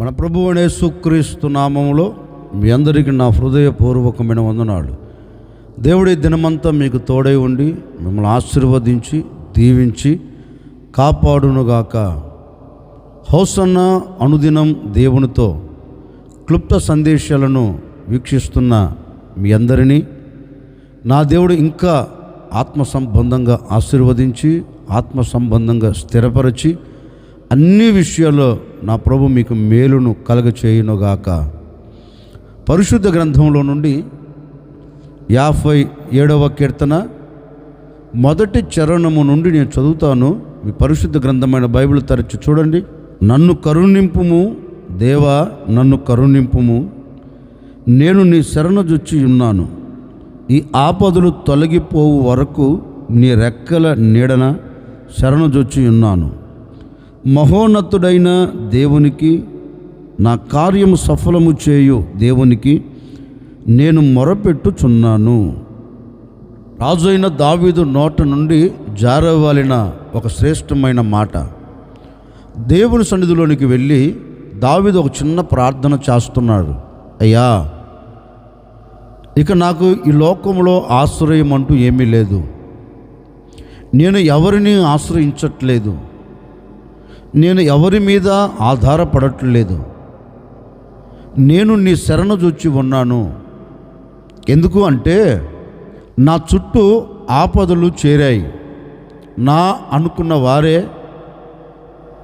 మన ప్రభువు యేసుక్రీస్తు నామములో మీ అందరికీ నా హృదయపూర్వకమైన వందనాలు. దేవుడి దినమంతా మీకు తోడై ఉండి మిమ్మల్ని ఆశీర్వదించి దీవించి కాపాడునుగాక. హోసన్న అనుదినం దేవునితో క్లుప్త సందేశాలను వీక్షిస్తున్న మీ అందరినీ నా దేవుడు ఇంకా ఆత్మ సంబంధంగా ఆశీర్వదించి ఆత్మ సంబంధంగా స్థిరపరిచి అన్ని విషయాల్లో నా ప్రభు మీకు మేలును కలగచేయునుగాక. పరిశుద్ధ గ్రంథంలో నుండి 57వ కీర్తన మొదటి చరణము నుండి నేను చదువుతాను. మీ పరిశుద్ధ గ్రంథమైన బైబిల్ తెరచి చూడండి. నన్ను కరుణింపుము దేవా, నన్ను కరుణింపుము, నేను నీ శరణుజొచ్చి ఉన్నాను. ఈ ఆపదలు తొలగిపోవు వరకు నీ రెక్కల నీడన శరణుజొచ్చి ఉన్నాను. మహోన్నతుడైన దేవునికి, నా కార్యము సఫలము చేయు దేవునికి నేను మొరపెట్టుచున్నాను. రాజు అయిన దావీదు నోట నుండి జారవాలిన ఒక శ్రేష్టమైన మాట. దేవుని సన్నిధిలోనికి వెళ్ళి దావీదు ఒక చిన్న ప్రార్థన చేస్తున్నాడు. అయ్యా, ఇక నాకు ఈ లోకంలో ఆశ్రయం అంటూ ఏమీ లేదు. నేను ఎవరిని ఆశ్రయించట్లేదు. నేను ఎవరి మీద ఆధారపడట్లేదు. నేను నీ శరణుజొచ్చి ఉన్నాను. ఎందుకు అంటే నా చుట్టూ ఆపదలు చేరాయి. నా అనుకున్న వారే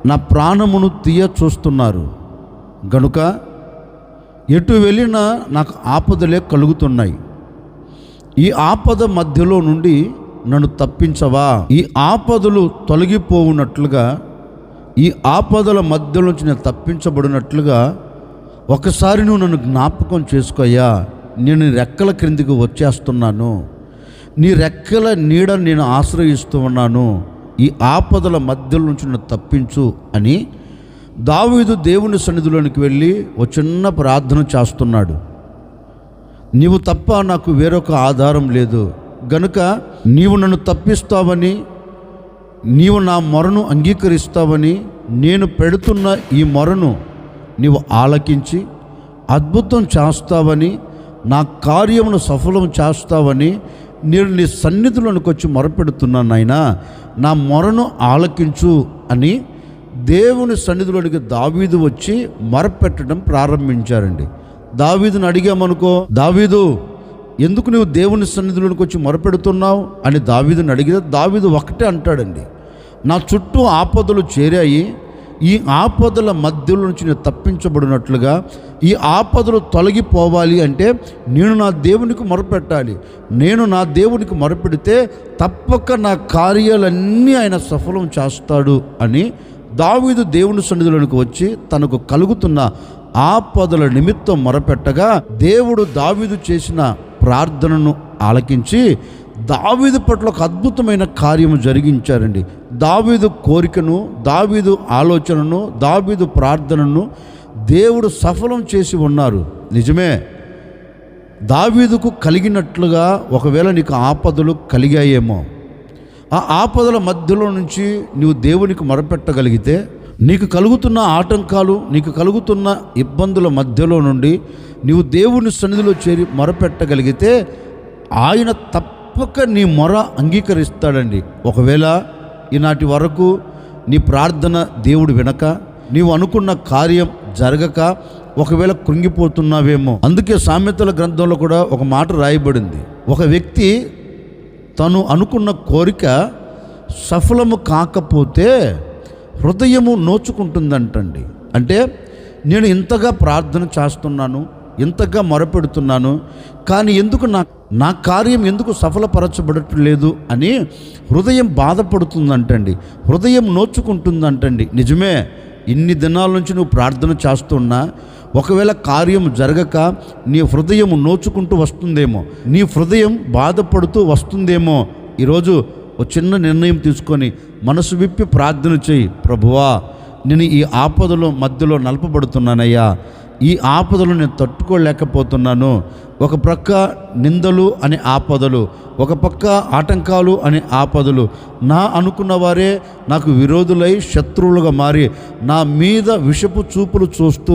నా ప్రాణమును తీయ చూస్తున్నారు. గనుక ఎటు వెళ్ళినా నాకు ఆపదలే కలుగుతున్నాయి. ఈ ఆపద మధ్యలో నుండి నన్ను తప్పించవా? ఈ ఆపదలు తొలగిపోవునట్లుగా, ఈ ఆపదల మధ్య నుంచి నేను తప్పించబడినట్లుగా ఒకసారి నువ్వు నన్ను జ్ఞాపకం చేసుకోయ్యా. నేను నీ రెక్కల క్రిందికి వచ్చేస్తున్నాను. నీ రెక్కల నీడ నేను ఆశ్రయిస్తూ ఉన్నాను. ఈ ఆపదల మధ్య నుంచి నన్ను తప్పించు అని దావీదు దేవుని సన్నిధిలోనికి వెళ్ళి ఒక చిన్న ప్రార్థన చేస్తున్నాడు. నీవు తప్ప నాకు వేరొక ఆధారం లేదు. గనుక నీవు నన్ను తప్పిస్తావని, నీవు నా మొరను అంగీకరిస్తావని, నేను పెడుతున్న ఈ మొరను నీవు ఆలకించి అద్భుతం చేస్తావని, నా కార్యమును సఫలం చేస్తావని నేను నీ సన్నిధిలోనికి వచ్చి మొరపెడుతున్నాను. నాయనా, నా మొరను ఆలకించు అని దేవుని సన్నిధిలోనికి దావీదు వచ్చి మొరపెట్టడం ప్రారంభించారండి. దావీదుని అడిగామనుకో, దావీదు ఎందుకు నువ్వు దేవుని సన్నిధిలోనికి వచ్చి మొరపెడుతున్నావు అని దావీదుని అడిగితే దావీదు ఒకటే అంటాడండి, నా చుట్టూ ఆపదలు చేరాయి. ఈ ఆపదల మధ్యలో నుంచి నేను తప్పించబడినట్లుగా, ఈ ఆపదలు తొలగిపోవాలి అంటే నేను నా దేవునికి మొరపెట్టాలి. నేను నా దేవునికి మొరపెడితే తప్పక నా కార్యాలన్నీ ఆయన సఫలం చేస్తాడు అని దావీదు దేవుని సన్నిధిలోనికి వచ్చి తనకు కలుగుతున్న ఆపదల నిమిత్తం మొరపెట్టగా దేవుడు దావీదు చేసిన ప్రార్థనను ఆలకించి దావీదు పట్ల ఒక అద్భుతమైన కార్యము జరిగించారండి. దావీదు కోరికను, దావీదు ఆలోచనను, దావీదు ప్రార్థనను దేవుడు సఫలం చేసి ఉన్నారు. నిజమే, దావీదుకు కలిగినట్లుగా ఒకవేళ నీకు ఆపదలు కలిగాయేమో, ఆ ఆపదల మధ్యలో నుంచి నువ్వు దేవునికి మొరపెట్టగలిగితే, నీకు కలుగుతున్న ఆటంకాలు, నీకు కలుగుతున్న ఇబ్బందుల మధ్యలో నుండి నీవు దేవుని సన్నిధిలో చేరి మొరపెట్టగలిగితే ఆయన తప్పక నీ మొర అంగీకరిస్తాడండి. ఒకవేళ ఈనాటి వరకు నీ ప్రార్థన దేవుడు వినక, నీవు అనుకున్న కార్యం జరగక ఒకవేళ కృంగిపోతున్నావేమో. అందుకే సామెతల గ్రంథంలో కూడా ఒక మాట రాయబడింది, ఒక వ్యక్తి తను అనుకున్న కోరిక సఫలము కాకపోతే హృదయము నోచుకుంటుందంటండి. అంటే నేను ఇంతగా ప్రార్థన చేస్తున్నాను, ఇంతగా మొరపెడుతున్నాను, కానీ ఎందుకు నా కార్యం ఎందుకు సఫలపరచబడట్లేదు అని హృదయం బాధపడుతుందంటండి, హృదయం నోచుకుంటుందంటండి. నిజమే, ఇన్ని దినాల నుంచి నువ్వు ప్రార్థన చేస్తున్నా ఒకవేళ కార్యం జరగక నీ హృదయం నోచుకుంటూ వస్తుందేమో, నీ హృదయం బాధపడుతూ వస్తుందేమో. ఈరోజు ఒక చిన్న నిర్ణయం తీసుకొని మనసు విప్పి ప్రార్థన చేయి. ప్రభువా, నేను ఈ ఆపదలో మధ్యలో నలపబడుతున్నానయ్యా, ఈ ఆపదలు నేను తట్టుకోలేకపోతున్నాను. ఒక ప్రక్క నిందలు అనే ఆపదలు, ఒక పక్క ఆటంకాలు అనే ఆపదలు, నా అనుకున్న వారే నాకు విరోధులై శత్రువులుగా మారి నా మీద విషపు చూపులు చూస్తూ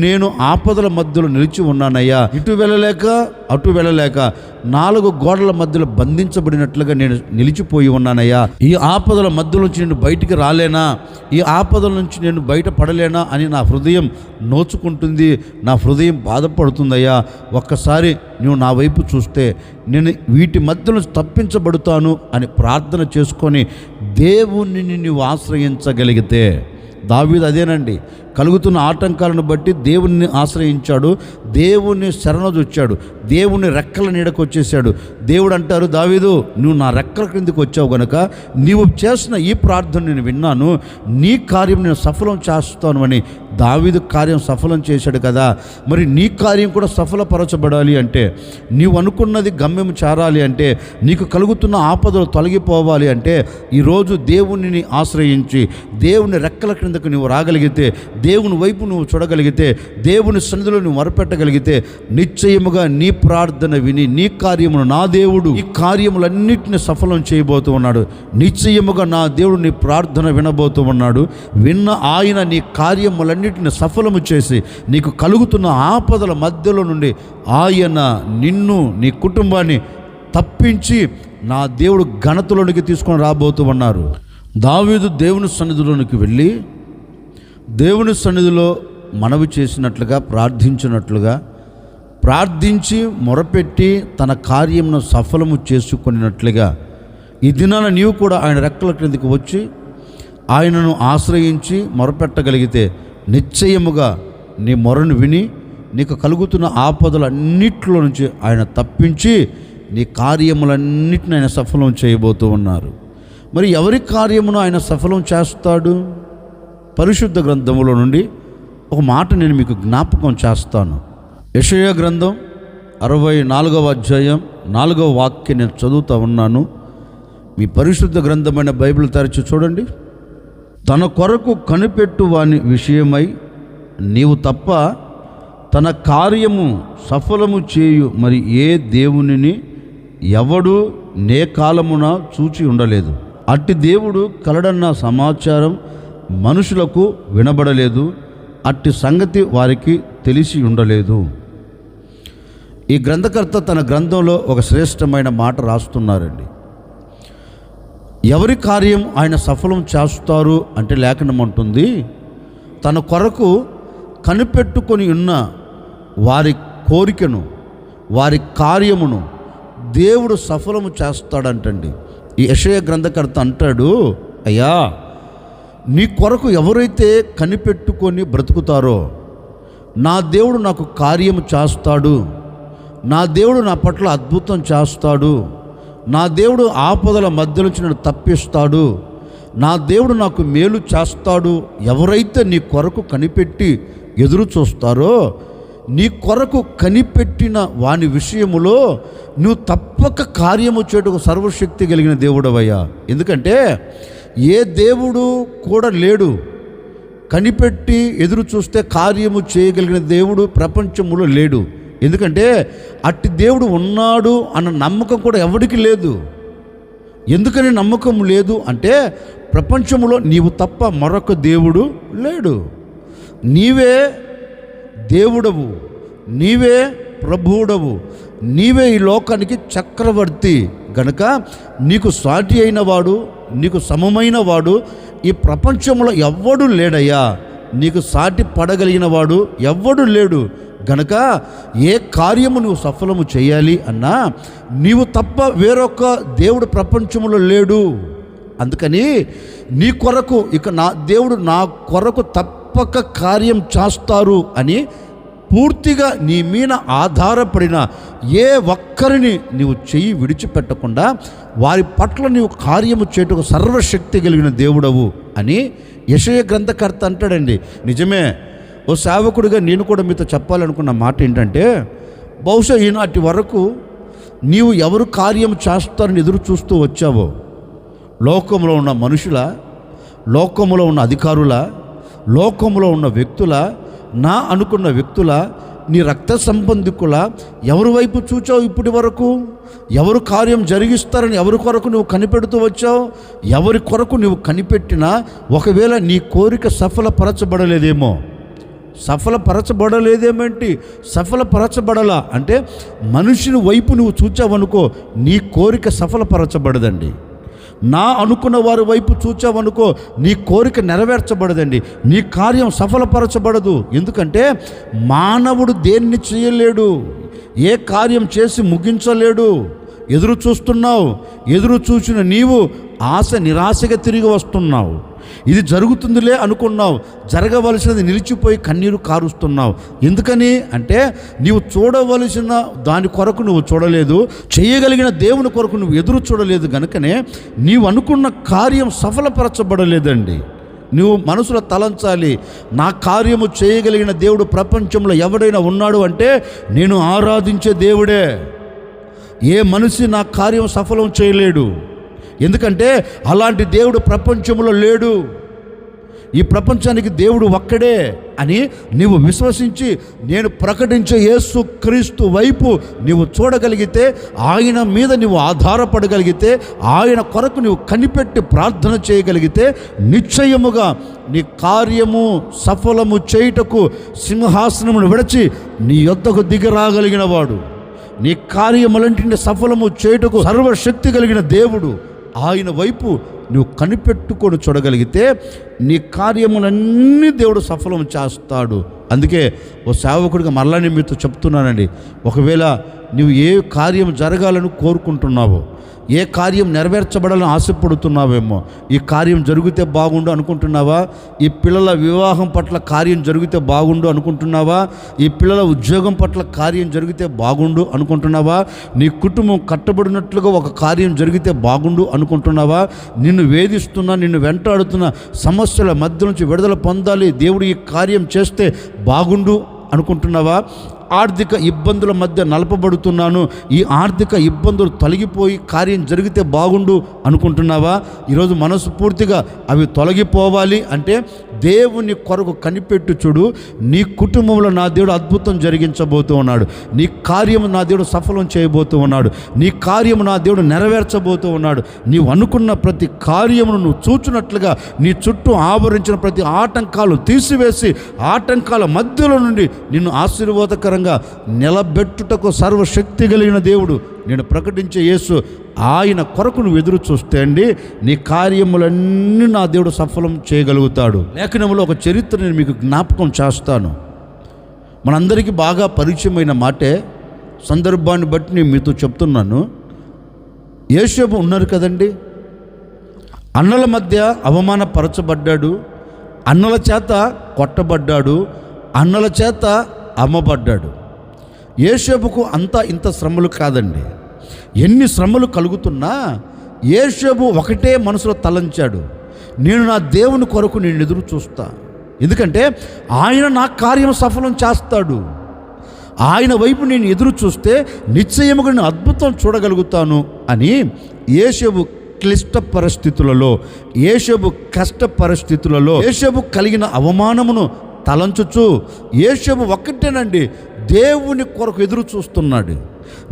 నేను ఆపదల మధ్యలో నిలిచి ఉన్నానయ్యా. ఇటు వెళ్ళలేక అటు వెళ్ళలేక 4 గోడల మధ్యలో బంధించబడినట్లుగా నేను నిలిచిపోయి ఉన్నానయ్యా. ఈ ఆపదల మధ్య నుంచి నేను బయటికి రాలేనా, ఈ ఆపదల నుంచి నేను బయటపడలేనా అని నా హృదయం నోచుకుంటుంది, నా హృదయం బాధపడుతుందయ్యా. ఒక్కసారి నువ్వు నా వైపు చూస్తే నేను వీటి మధ్యలో తప్పించబడుతాను అని ప్రార్థన చేసుకొని దేవుణ్ణి నువ్వు ఆశ్రయించగలిగితే, దావీదు అదేనండి, కలుగుతున్న ఆటంకాలను బట్టి దేవుణ్ణి ఆశ్రయించాడు, దేవుణ్ణి శరణజొచ్చాడు, దేవుని రెక్కల నీడకు వచ్చేసాడు. దేవుడు అంటారు, దావీదు నువ్వు నా రెక్కల క్రిందికి వచ్చావు గనుక నీవు చేసిన ఈ ప్రార్థన నేను విన్నాను, నీ కార్యం నేను సఫలం చేస్తాను అని. దావీదు కార్యం సఫలం చేశాడు కదా, మరి నీ కార్యం కూడా సఫలపరచబడాలి అంటే, నీవు అనుకున్నది గమ్యం చేరాలి అంటే, నీకు కలుగుతున్న ఆపదలు తొలగిపోవాలి అంటే, ఈరోజు దేవుణ్ణి ఆశ్రయించి దేవుని రెక్కల క్రిందకు నువ్వు రాగలిగితే, దేవుని వైపు నువ్వు చూడగలిగితే, దేవుని సన్నిధిలో నువ్వు మొరపెట్టగలిగితే, నిశ్చయముగా నీ ప్రార్థన విని నీ కార్యమును నా దేవుడు ఈ కార్యములన్నిటిని సఫలం చేయబోతూ ఉన్నాడు. నిశ్చయముగా నా దేవుడు నీ ప్రార్థన వినబోతూ ఉన్నాడు. విన్న ఆయన నీ కార్యములన్నిటిని సఫలము చేసి నీకు కలుగుతున్న ఆపదల మధ్యలో నుండి ఆయన నిన్ను నీ కుటుంబాన్ని తప్పించి నా దేవుడు ఘనతలోనికి తీసుకొని రాబోతూ ఉన్నారు. దావీదు దేవుని సన్నిధిలోనికి వెళ్ళి దేవుని సన్నిధిలో మనవి చేసినట్లుగా ప్రార్థించి మొరపెట్టి తన కార్యమును సఫలము చేసుకున్నట్లుగా ఈ దినాన నీవు కూడా ఆయన రెక్కల క్రిందికి వచ్చి ఆయనను ఆశ్రయించి మొరపెట్టగలిగితే నిశ్చయముగా నీ మొరను విని నీకు కలుగుతున్న ఆపదలన్నిటిలో నుంచి ఆయన తప్పించి నీ కార్యములన్నిటిని ఆయన సఫలం చేయబోతూ ఉన్నారు. మరి ఎవరి కార్యమును ఆయన సఫలం చేస్తాడు? పరిశుద్ధ గ్రంథములో నుండి ఒక మాట నేను మీకు జ్ఞాపకం చేస్తాను. యెషయా గ్రంథం 64వ అధ్యాయం 4వ వాక్యం నేను చదువుతూ ఉన్నాను. మీ పరిశుద్ధ గ్రంథమైన బైబిల్ తెరచి చూడండి. తన కొరకు కనిపెట్టు వాని విషయమై నీవు తప్ప తన కార్యము సఫలము చేయు మరి ఏ దేవునిని ఎవడు నే కాలమున చూచి ఉండలేదు. అట్టి దేవుడు కలడన్న సమాచారం మనుషులకు వినబడలేదు, అట్టి సంగతి వారికి తెలిసి ఉండలేదు. ఈ గ్రంథకర్త తన గ్రంథంలో ఒక శ్రేష్టమైన మాట రాస్తున్నారండి. ఎవరి కార్యం ఆయన సఫలం చేస్తారు అంటే లేఖనం అంటుంది, తన కొరకు కనిపెట్టుకొని ఉన్న వారి కోరికను వారి కార్యమును దేవుడు సఫలము చేస్తాడంటండి. ఈ యెషయా గ్రంథకర్త అంటాడు, అయ్యా నీ కొరకు ఎవరైతే కనిపెట్టుకొని బ్రతుకుతారో నా దేవుడు నాకు కార్యము చేస్తాడు, నా దేవుడు నా పట్ల అద్భుతం చేస్తాడు, నా దేవుడు ఆపదల మధ్య నుంచి నన్ను తప్పిస్తాడు, నా దేవుడు నాకు మేలు చేస్తాడు. ఎవరైతే నీ కొరకు కనిపెట్టి ఎదురు చూస్తారో, నీ కొరకు కనిపెట్టిన వాని విషయములో నువ్వు తప్పక కార్యము చేయుటకు సర్వశక్తి కలిగిన దేవుడవయ్యా. ఎందుకంటే ఏ దేవుడు కూడా లేడు, కనిపెట్టి ఎదురు చూస్తే కార్యము చేయగలిగిన దేవుడు ప్రపంచంలో లేడు. ఎందుకంటే అట్టి దేవుడు ఉన్నాడు అన్న నమ్మకం కూడా ఎవరికి లేదు. ఎందుకని నమ్మకం లేదు అంటే, ప్రపంచంలో నీవు తప్ప మరొక దేవుడు లేడు. నీవే దేవుడవు, నీవే ప్రభువుడవు, నీవే ఈ లోకానికి చక్రవర్తి గనుక నీకు సాటి అయిన వాడు, నీకు సమమైన వాడు ఈ ప్రపంచంలో ఎవ్వడు లేడయ్యా. నీకు సాటి పడగలిగిన వాడు ఎవ్వడు లేడు గనక ఏ కార్యము నువ్వు సఫలము చేయాలి అన్నా నీవు తప్ప వేరొక దేవుడు ప్రపంచంలో లేడు. అందుకని నీ కొరకు ఇక నా దేవుడు నా కొరకు తప్పక కార్యం చేస్తారు అని పూర్తిగా నీ మీద ఆధారపడిన ఏ ఒక్కరిని నీవు చెయ్యి విడిచిపెట్టకుండా వారి పట్ల నీవు కార్యము చేయుటకు సర్వశక్తి కలిగిన దేవుడవు అని యెషయా గ్రంథకర్త అంటాడండి. నిజమే, ఓ సేవకుడిగా నేను కూడా మీతో చెప్పాలనుకున్న మాట ఏంటంటే, బహుశా ఈనాటి వరకు నీవు ఎవరు కార్యం చేస్తారని ఎదురు చూస్తూ వచ్చావో, లోకంలో ఉన్న మనుషుల, లోకంలో ఉన్న అధికారుల, లోకంలో ఉన్న వ్యక్తుల, నా అనుకున్న వ్యక్తుల, నీ రక్త సంబంధికుల, ఎవరి వైపు చూచావు ఇప్పటి వరకు? ఎవరు కార్యం జరిగిస్తారని ఎవరి కొరకు నువ్వు కనిపెడుతూ వచ్చావు? ఎవరి కొరకు నువ్వు కనిపెట్టినా ఒకవేళ నీ కోరిక సఫలపరచబడలేదేమో. సఫలపరచబడలేదేమేంటి? సఫలపరచబడలా అంటే మనిషిని వైపు నువ్వు చూచావనుకో, నీ కోరిక సఫలపరచబడదండి. నా అనుకున్న వారి వైపు చూచావనుకో, నీ కోరిక నెరవేర్చబడదండి, నీ కార్యం సఫలపరచబడదు. ఎందుకంటే మానవుడు దేన్ని చేయలేడు, ఏ కార్యం చేసి ముగించలేడు. ఎదురు చూస్తున్నావు, ఎదురు చూసిన నీవు నిరాశగా తిరిగి వస్తున్నావు. ఇది జరుగుతుందిలే అనుకున్నావు, జరగవలసినది నిలిచిపోయి కన్నీరు కారుస్తున్నావు. ఎందుకని అంటే నీవు చూడవలసిన దాని కొరకు నువ్వు చూడలేదు, చేయగలిగిన దేవుని కొరకు నువ్వు ఎదురు చూడలేదు. కనుకనే నీవు అనుకున్న కార్యం సఫలపరచబడలేదండి. నువ్వు మనసులో తలంచాలి, నా కార్యము చేయగలిగిన దేవుడు ప్రపంచంలో ఎవడైనా ఉన్నాడు అంటే నేను ఆరాధించే దేవుడే. ఏ మనిషి నా కార్యం సఫలం చేయలేడు. ఎందుకంటే అలాంటి దేవుడు ప్రపంచంలో లేడు. ఈ ప్రపంచానికి దేవుడు ఒక్కడే అని నీవు విశ్వసించి నేను ప్రకటించే యేసు క్రీస్తు వైపు నీవు చూడగలిగితే, ఆయన మీద నీవు ఆధారపడగలిగితే, ఆయన కొరకు నీవు కనిపెట్టి ప్రార్థన చేయగలిగితే నిశ్చయముగా నీ కార్యము సఫలము చేయుటకు సింహాసనమును విడిచి నీ యొద్దకు దిగిరాగలిగిన వాడు, నీ కార్యములంటిని సఫలము చేయుటకు సర్వశక్తి కలిగిన దేవుడు, ఆయన వైపు నువ్వు కనిపెట్టుకొని చూడగలిగితే నీ కార్యములన్నీ దేవుడు సఫలం చేస్తాడు. అందుకే ఓ సేవకుడిగా మరలా నేను మీతో చెప్తున్నానండి, ఒకవేళ నువ్వు ఏ కార్యం జరగాలని కోరుకుంటున్నావో, ఏ కార్యం నెరవేర్చబడాలని ఆశపడుతున్నావేమో, ఈ కార్యం జరిగితే బాగుండు అనుకుంటున్నావా? ఈ పిల్లల వివాహం పట్ల కార్యం జరిగితే బాగుండు అనుకుంటున్నావా? ఈ పిల్లల ఉద్యోగం పట్ల కార్యం జరిగితే బాగుండు అనుకుంటున్నావా? నీ కుటుంబం కట్టబడినట్లుగా ఒక కార్యం జరిగితే బాగుండు అనుకుంటున్నావా? నిన్ను వేధిస్తున్న, నిన్ను వెంటాడుతున్న సమస్యల మధ్య నుంచి విడుదల పొందాలి, దేవుడు ఈ కార్యం చేస్తే బాగుండు అనుకుంటున్నావా? ఆర్థిక ఇబ్బందుల మధ్య నలపబడుతున్నాను, ఈ ఆర్థిక ఇబ్బందులు తొలగిపోయి కార్యం జరిగితే బాగుండు అనుకుంటున్నావా? ఈరోజు మనసు పూర్తిగా అవి తొలగిపోవాలి అంటే దేవుని కొరకు కనిపెట్టు చూడు. నీ కుటుంబంలో నా దేవుడు అద్భుతం జరిగించబోతూ ఉన్నాడు, నీ కార్యము నా దేవుడు సఫలం చేయబోతూ ఉన్నాడు, నీ కార్యము నా దేవుడు నెరవేర్చబోతూ ఉన్నాడు. నీవు అనుకున్న ప్రతి కార్యమును నువ్వు చూచున్నట్లుగా నీ చుట్టూ ఆవరించిన ప్రతి ఆటంకాలు తీసివేసి ఆటంకాల మధ్యలో నుండి నిన్ను ఆశీర్వాదకరంగా నిలబెట్టుటకు సర్వశక్తి కలిగిన దేవుడు, నేను ప్రకటించే యేసు, ఆయన కొరకు నువ్వు ఎదురు చూస్తే అండి నీ కార్యములన్నీ నా దేవుడు సఫలం చేయగలుగుతాడు. లేఖనంలో ఒక చరిత్ర నేను మీకు జ్ఞాపకం చేస్తాను. మనందరికీ బాగా పరిచయమైన మాటే, సందర్భాన్ని బట్టి నేను మీతో చెప్తున్నాను. యోసేపు ఉన్నారు కదండి, అన్నల మధ్య అవమానపరచబడ్డాడు, అన్నల చేత కొట్టబడ్డాడు, అన్నల చేత అమ్మబడ్డాడు. యోసేపుకు అంతా ఇంత శ్రమలు కాదండి. ఎన్ని శ్రమలు కలుగుతున్నా యోసేపు ఒకటే మనసులో తలంచాడు, నేను నా దేవుని కొరకు నేను ఎదురు చూస్తా, ఎందుకంటే ఆయన నా కార్యం సఫలం చేస్తాడు, ఆయన వైపు నేను ఎదురు చూస్తే నిశ్చయముగా నేను అద్భుతం చూడగలుగుతాను అని యోసేపు క్లిష్ట పరిస్థితులలో, యోసేపు కష్ట పరిస్థితులలో, యోసేపు కలిగిన అవమానమును తలంచుచు యోసేపు ఒక్కటేనండి దేవుని కొరకు ఎదురు చూస్తున్నాడు.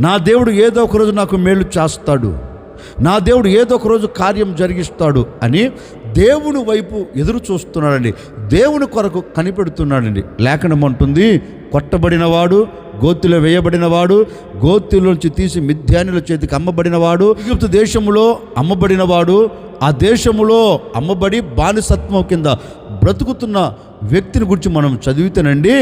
నా దేవుడు ఏదో ఒకరోజు నాకు మేలు చేస్తాడు, నా దేవుడు ఏదో ఒకరోజు కార్యం జరిగిస్తాడు అని దేవుని వైపు ఎదురు చూస్తున్నాడండి, దేవుని కొరకు కనిపెడుతున్నాడండి. లేఖనం అంటుంది, కొట్టబడినవాడు, గోతిలో వేయబడినవాడు, గోతిలోంచి తీసి మిద్యానుల చేతికి అమ్మబడినవాడు, ఈజిప్టు దేశములో అమ్మబడినవాడు, ఆ దేశములో అమ్మబడి బానిసత్వం కింద బ్రతుకుతున్న వ్యక్తిని గురించి మనం చదివితేనండి,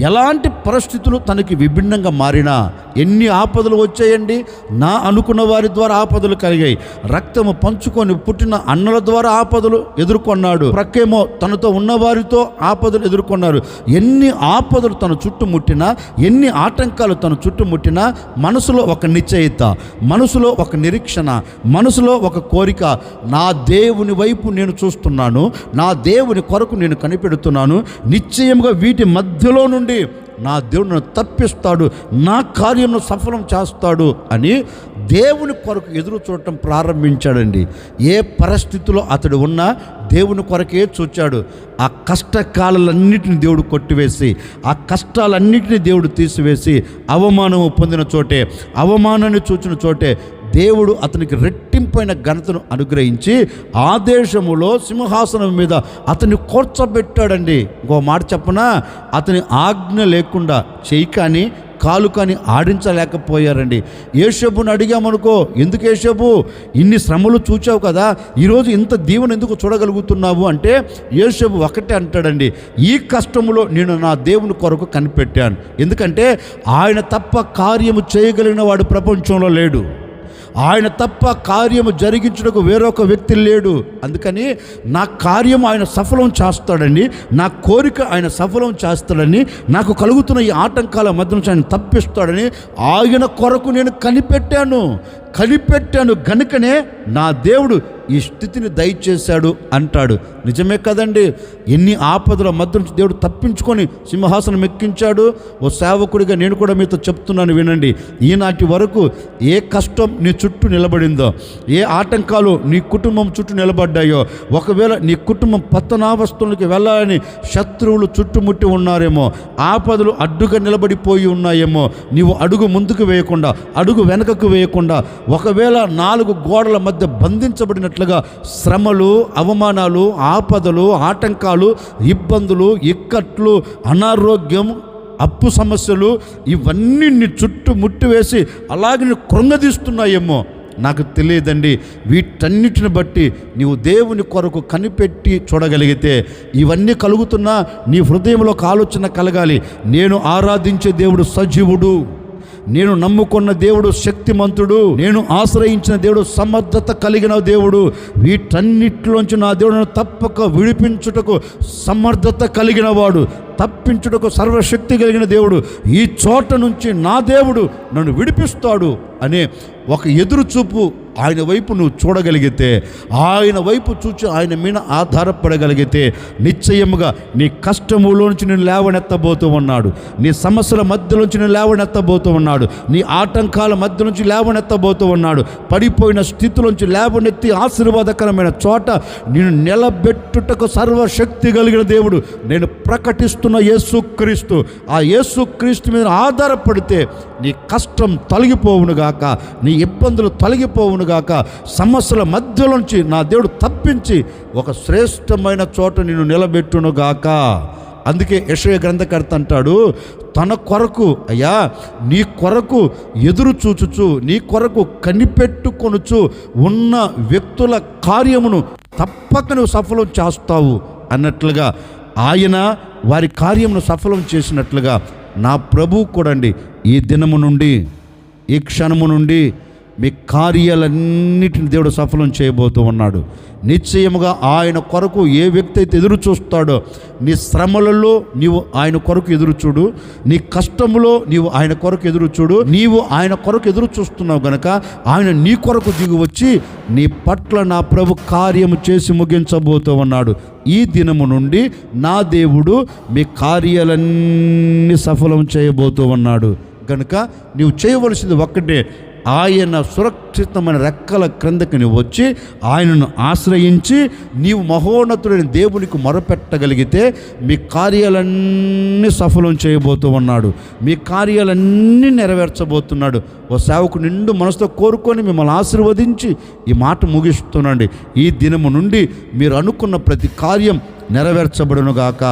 ఎలాంటి పరిస్థితులు తనకి విభిన్నంగా మారినా, ఎన్ని ఆపదలు వచ్చాయండి. నా అనుకున్న వారి ద్వారా ఆపదలు కలిగాయి, రక్తము పంచుకొని పుట్టిన అన్నల ద్వారా ఆపదలు ఎదుర్కొన్నాడు, ప్రక్కేమో తనతో ఉన్నవారితో ఆపదలు ఎదుర్కొన్నారు. ఎన్ని ఆపదలు తన చుట్టుముట్టినా, ఎన్ని ఆటంకాలు తన చుట్టుముట్టినా మనసులో ఒక నిశ్చయిత, మనసులో ఒక నిరీక్షణ, మనసులో ఒక కోరిక, నా దేవుని వైపు నేను చూస్తున్నాను, నా దేవుని కొరకు నేను కనిపెడుతున్నాను, నిశ్చయంగా వీటి మధ్యలో నుండి నా దేవుడు నన్ను తప్పిస్తాడు, నా కార్యమును సఫలం చేస్తాడు అని దేవుని కొరకు ఎదురు చూడటం ప్రారంభించాడండి. ఏ పరిస్థితిలో అతడు ఉన్నా దేవుని కొరకే చూచాడు. ఆ కష్టకాలన్నిటిని దేవుడు కొట్టివేసి, ఆ కష్టాలన్నిటిని దేవుడు తీసివేసి, అవమానము పొందిన చోటే, అవమానాన్ని చూచిన చోటే దేవుడు అతనికి రెట్టింపైన ఘనతను అనుగ్రహించి ఆ దేశములో సింహాసనం మీద అతన్ని కూర్చోబెట్టాడండి. ఇంకో మాట చెప్పనా, అతని ఆజ్ఞ లేకుండా చెయ్యి కానీ కాలు కానీ ఆడించలేకపోయారండి. యోసేపుని అడిగామనుకో, ఎందుకు యోసేపు ఇన్ని శ్రమలు చూచావు కదా, ఈరోజు ఇంత దీవెన ఎందుకు చూడగలుగుతున్నావు అంటే యోసేపు ఒకటే అంటాడండి, ఈ కష్టములో నేను నా దేవుని కొరకు కనిపెట్టాను. ఎందుకంటే ఆయన తప్ప కార్యము చేయగలిగిన వాడు ప్రపంచంలో లేడు. ఆయన తప్ప కార్యము జరిగించుటకు వేరొక వ్యక్తి లేడు. అందుకని నా కార్యం ఆయన సఫలం చేస్తాడని, నా కోరిక ఆయన సఫలం చేస్తాడని, నాకు కలుగుతున్న ఈ ఆటంకాల మధ్య నుంచి ఆయన తప్పిస్తాడని ఆయన కొరకు నేను కనిపెట్టాను గనుకనే నా దేవుడు ఈ స్థితిని దయచేశాడు అంటాడు. నిజమే కదండి. ఎన్ని ఆపదల మధ్య నుంచి దేవుడు తప్పించుకొని సింహాసనం ఎక్కించాడు. ఓ సేవకుడిగా నేను కూడా మీతో చెప్తున్నాను, వినండి. ఈనాటి వరకు ఏ కష్టం నీ చుట్టూ నిలబడిందో, ఏ ఆటంకాలు నీ కుటుంబం చుట్టూ నిలబడ్డాయో, ఒకవేళ నీ కుటుంబం పతనావస్థలోకి వెళ్ళాలని శత్రువులు చుట్టుముట్టి ఉన్నారేమో, ఆపదలు అడ్డుగా నిలబడిపోయి ఉన్నాయేమో, నీవు అడుగు ముందుకు వేయకుండా అడుగు వెనకకు వేయకుండా ఒకవేళ 4 గోడల మధ్య బంధించబడినట్లుగా శ్రమలు, అవమానాలు, ఆపదలు, ఆటంకాలు, ఇబ్బందులు, ఇక్కట్లు, అనారోగ్యం, అప్పు సమస్యలు ఇవన్నీ నీ చుట్టూ ముట్టివేసి అలాగే కృంగదీస్తున్నాయేమో, నాకు తెలియదండి. వీటన్నిటిని బట్టి నీవు దేవుని కొరకు కనిపెట్టి చూడగలిగితే ఇవన్నీ కలుగుతున్నా నీ హృదయంలో ఆలోచన కలగాలి, నేను ఆరాధించే దేవుడు సజీవుడు, నేను నమ్ముకున్న దేవుడు శక్తిమంతుడు, నేను ఆశ్రయించిన దేవుడు సమర్థత కలిగిన దేవుడు, వీటన్నిటిలోంచి నా దేవుడు తప్పక విడిపించుటకు సమర్థత కలిగిన వాడు, తప్పించుటకు సర్వశక్తి కలిగిన దేవుడు, ఈ చోట నుంచి నా దేవుడు నన్ను విడిపిస్తాడు అనే ఒక ఎదురుచూపు ఆయన వైపు నువ్వు చూడగలిగితే, ఆయన వైపు చూచి ఆయన మీద ఆధారపడగలిగితే నిశ్చయముగా నీ కష్టములోంచి నేను లేవనెత్తబోతూ ఉన్నాడు, నీ సమస్యల మధ్యలోంచి నేను లేవనెత్తబోతూ ఉన్నాడు, నీ ఆటంకాల మధ్య నుంచి లేవనెత్తబోతూ ఉన్నాడు, పడిపోయిన స్థితిలోంచి లేవనెత్తి ఆశీర్వాదకరమైన చోట నేను నిలబెట్టుటకు సర్వశక్తి కలిగిన దేవుడు నేను ప్రకటిస్తున్న యేసుక్రీస్తు. ఆ యేసుక్రీస్తు మీద ఆధారపడితే నీ కష్టం తొలగిపోవునుగాక, నీ ఇబ్బందులు తొలగిపోవునుగాక, సమస్యల మధ్యలోంచి నా దేవుడు తప్పించి ఒక శ్రేష్టమైన చోట నిన్ను నిలబెట్టునుగాక. అందుకే యెషయా గ్రంథకర్త అంటాడు, తన కొరకు, అయ్యా నీ కొరకు ఎదురు చూచుచు, నీ కొరకు కనిపెట్టుకొనుచు ఉన్న వ్యక్తుల కార్యమును తప్పక నువ్వు సఫలం చేస్తావు అన్నట్లుగా, ఆయన వారి కార్యమును సఫలం చేసినట్లుగా నా ప్రభువు కూడా అండి ఈ దినము నుండి, ఈ క్షణము నుండి మీ కార్యాలన్నిటిని దేవుడు సఫలం చేయబోతూ ఉన్నాడు. నిశ్చయముగా ఆయన కొరకు ఏ వ్యక్తి అయితే ఎదురు చూస్తాడో, నీ శ్రమలలో నీవు ఆయన కొరకు ఎదురు చూడు, నీ కష్టములో నీవు ఆయన కొరకు ఎదురు చూడు. నీవు ఆయన కొరకు ఎదురు చూస్తున్నావు గనక ఆయన నీ కొరకు దిగి వచ్చి నీ పట్ల నా ప్రభు కార్యము చేసి ముగించబోతూ ఉన్నాడు. ఈ దినము నుండి నా దేవుడు మీ కార్యాలన్నీ సఫలం చేయబోతూ ఉన్నాడు. కనుక నీవు చేయవలసింది ఒక్కటే, ఆయన సురక్షితమైన రెక్కల క్రిందకి నువ్వు వచ్చి ఆయనను ఆశ్రయించి నీవు మహోన్నతుడైన దేవునికి మొరపెట్టగలిగితే మీ కార్యాలన్నీ సఫలం చేయబోతూ ఉన్నాడు, మీ కార్యాలన్నీ నెరవేర్చబోతున్నాడు. ఓ సేవకు నిండు మనసుతో కోరుకొని మిమ్మల్ని ఆశీర్వదించి ఈ మాట ముగిస్తున్నాండి. ఈ దినము నుండి మీరు అనుకున్న ప్రతి కార్యం నెరవేర్చబడునుగాక,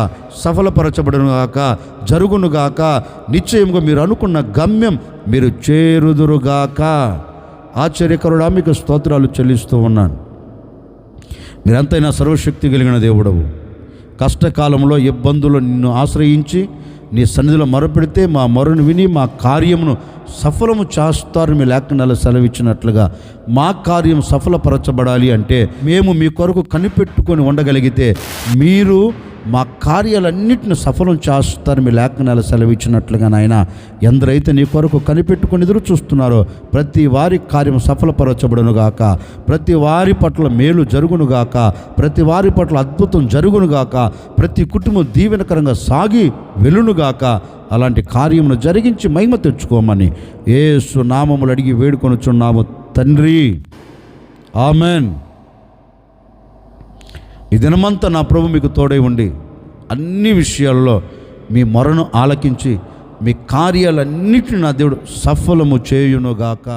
సఫలపరచబడునుగాక, జరుగునుగాక. నిశ్చయంగా మీరు అనుకున్న గమ్యం మీరు చేరుదురుగాక. ఆశ్చర్యకరుడా మీకు స్తోత్రాలు చెల్లిస్తూ ఉన్నాను. మీరంతైనా సర్వశక్తి కలిగిన దేవుడవు. కష్టకాలంలో ఇబ్బందులు నిన్ను ఆశ్రయించి నీ సన్నిధిలో మొరపెడితే మా మొరను విని మా కార్యమును సఫలము చేస్తారు. మీ లేఖనాలు సెలవిచ్చినట్లుగా మా కార్యం సఫలపరచబడాలి అంటే మేము మీ కొరకు కనిపెట్టుకొని ఉండగలిగితే మీరు మా కార్యాలన్నింటిని సఫలం చేస్తారు మీ లేఖనాలు సెలవిచ్చినట్లుగా నాయన. ఎందరైతే నీ కొరకు కనిపెట్టుకొని ఎదురు చూస్తున్నారో ప్రతి వారి కార్యం సఫలపరచబడునుగాక, ప్రతి వారి పట్ల మేలు జరుగునుగాక, ప్రతి వారి పట్ల అద్భుతం జరుగునుగాక, ప్రతి కుటుంబం దీవెనకరంగా సాగి వెలునుగాక. అలాంటి కార్యమును జరిగించి మహిమ తెచ్చుకోమని యేసు నామములు అడిగి వేడుకొనుచున్నాము తండ్రి, ఆమెన్. ఈ దినమంతా నా ప్రభు మీకు తోడై ఉండి అన్ని విషయాల్లో మీ మొరను ఆలకించి మీ కార్యాలన్నిటిని నా దేవుడు సఫలము చేయునుగాక.